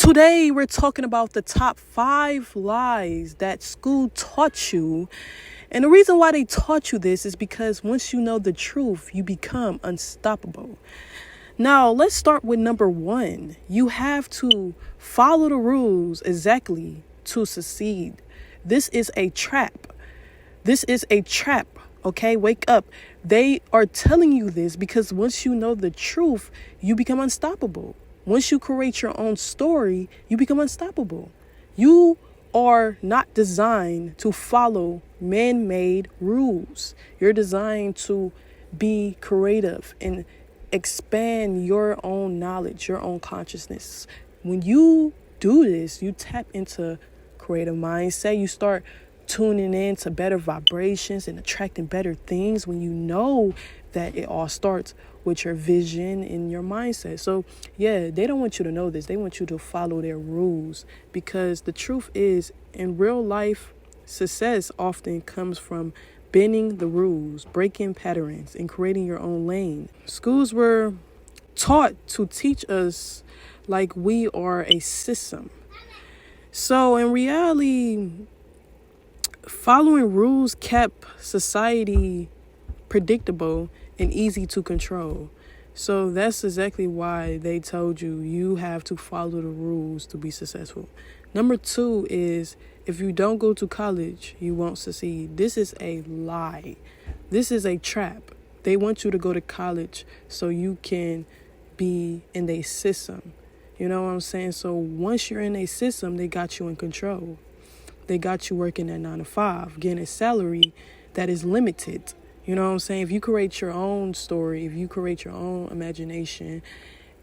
Today, we're talking about the top 5 lies that school taught you. And the reason why they taught you this is because once you know the truth, you become unstoppable. Now, let's start with number 1. You have to follow the rules exactly to succeed. This is a trap. This is a trap. Okay, wake up. They are telling you this because once you know the truth, you become unstoppable. Once you create your own story, you become unstoppable. You are not designed to follow man-made rules. You're designed to be creative and expand your own knowledge, your own consciousness. When you do this, you tap into creative mindset. You start tuning in to better vibrations and attracting better things when you know that it all starts with your vision and your mindset. So yeah, they don't want you to know this. They want you to follow their rules, because the truth is, in real life, success often comes from bending the rules, breaking patterns, and creating your own lane. Schools were taught to teach us like we are a system. So in reality, following rules kept society predictable and easy to control. So that's exactly why they told you you have to follow the rules to be successful. Number 2 is, if you don't go to college, you won't succeed. This is a lie. This is a trap. They want you to go to college so you can be in a system. You know what I'm saying? So once you're in a system, they got you in control. They got you working at 9 to 5, getting a salary that is limited. You know what I'm saying? If you create your own story, if you create your own imagination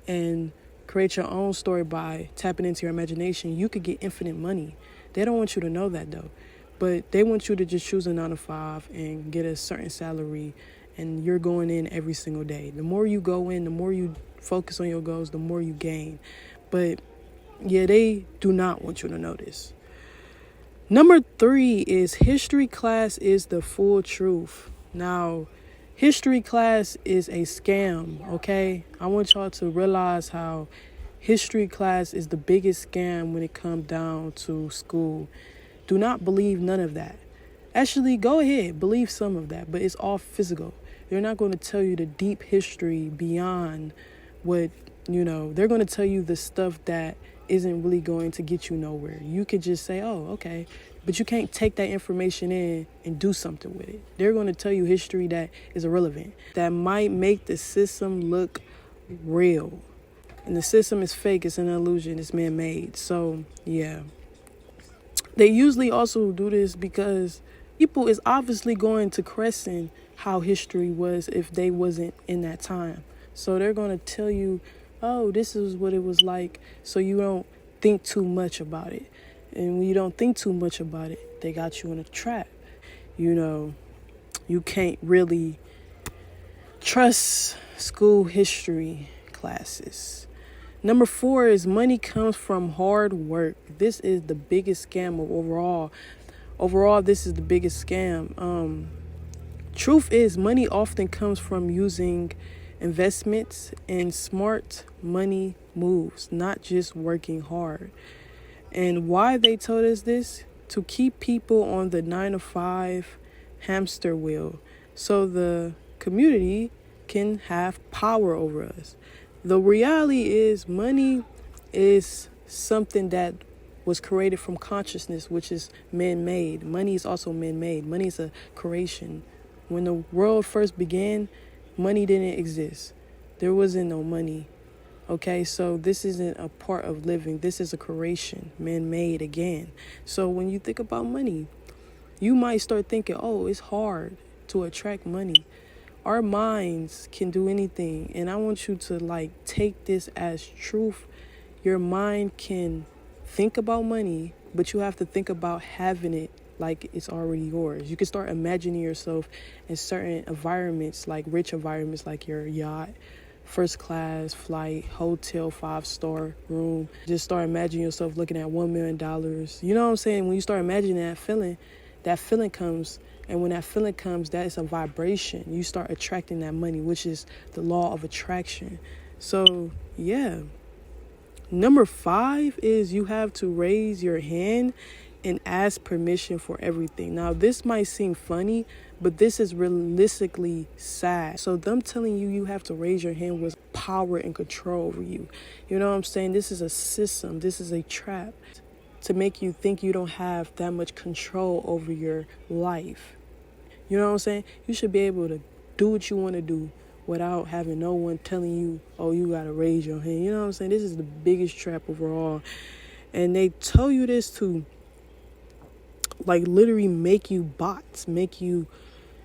and create your own story by tapping into your imagination, you could get infinite money. They don't want you to know that though. But they want you to just choose a 9 to 5 and get a certain salary, and you're going in every single day. The more you go in, the more you focus on your goals, the more you gain. But yeah, they do not want you to know this. Number 3 is history class is the full truth. Now, history class is a scam, okay? I want y'all to realize how history class is the biggest scam when it comes down to school. Do not believe none of that. Actually, go ahead, believe some of that, but it's all physical. They're not going to tell you the deep history beyond what, they're going to tell you the stuff that isn't really going to get you nowhere. You could just say, oh, okay, but you can't take that information in and do something with it. They're going to tell you history that is irrelevant, that might make the system look real. And the system is fake, it's an illusion, it's man-made. So, yeah. They usually also do this because people is obviously going to question how history was if they wasn't in that time. So they're going to tell you, oh, this is what it was like, so you don't think too much about it. And when you don't think too much about it, they got you in a trap. You can't really trust school history classes. Number 4 is money comes from hard work. This is the biggest scam of overall. Overall, this is the biggest scam. Truth is, money often comes from using investments and smart money moves, not just working hard. And why they told us this? To keep people on the 9 to 5 hamster wheel, so the community can have power over us. The reality is, money is something that was created from consciousness, which is man-made. Money is also man-made. Money is a creation. When the world first began, money didn't exist. There wasn't no money. Okay, so this isn't a part of living. This is a creation, man-made again. So when you think about money, you might start thinking, oh, it's hard to attract money. Our minds can do anything. And I want you to take this as truth. Your mind can think about money, but you have to think about having it like it's already yours. You can start imagining yourself in certain environments, like rich environments, like your yacht, first class flight, hotel, 5-star room. Just start imagining yourself looking at $1 million. You know what I'm saying? When you start imagining that feeling comes. And when that feeling comes, that is a vibration. You start attracting that money, which is the law of attraction. So, yeah. Number 5 is you have to raise your hand and ask permission for everything. Now, this might seem funny, but this is realistically sad. So them telling you have to raise your hand was power and control over you. You know what I'm saying? This is a system. This is a trap to make you think you don't have that much control over your life. You know what I'm saying? You should be able to do what you want to do without having no one telling you, oh, you got to raise your hand. You know what I'm saying? This is the biggest trap overall. And they tell you this to, like, literally make you bots, make you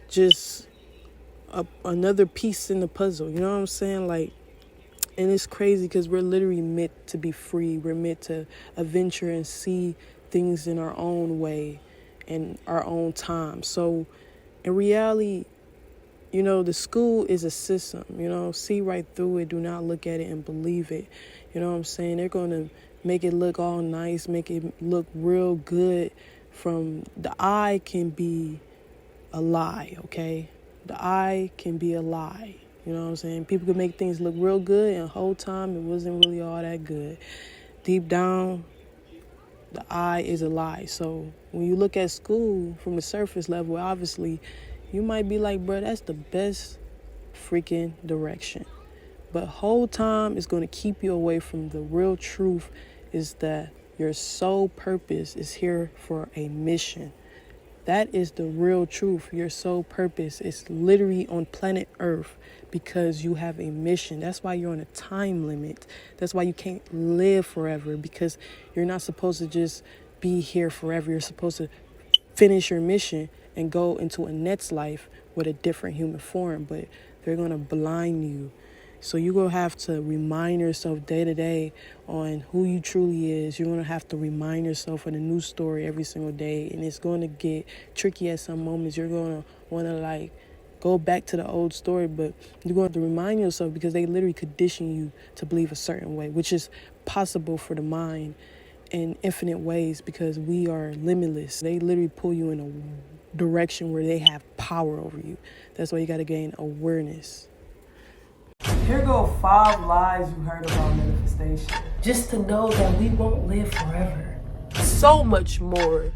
just another piece in the puzzle. You know what I'm saying? Like, and it's crazy because we're literally meant to be free. We're meant to adventure and see things in our own way and our own time. So in reality, you know, the school is a system, you know, see right through it. Do not look at it and believe it. You know what I'm saying? They're going to make it look all nice, make it look real good. From the eye can be a lie, okay? The eye can be a lie. You know what I'm saying? People can make things look real good, and the whole time it wasn't really all that good. Deep down, the eye is a lie. So when you look at school from the surface level, obviously, you might be like, bro, that's the best freaking direction. But whole time is going to keep you away from the real truth, is that your sole purpose is here for a mission. That is the real truth. Your sole purpose is literally on planet Earth because you have a mission. That's why you're on a time limit. That's why you can't live forever, because you're not supposed to just be here forever. You're supposed to finish your mission and go into a next life with a different human form. But they're going to blind you. So you're going to have to remind yourself day to day on who you truly is. You're going to have to remind yourself of a new story every single day. And it's going to get tricky at some moments. You're going to want to, like, go back to the old story. But you're going to have to remind yourself, because they literally condition you to believe a certain way, which is possible for the mind in infinite ways, because we are limitless. They literally pull you in a direction where they have power over you. That's why you got to gain awareness. Here go 5 lies you heard about manifestation. Just to know that we won't live forever. So much more.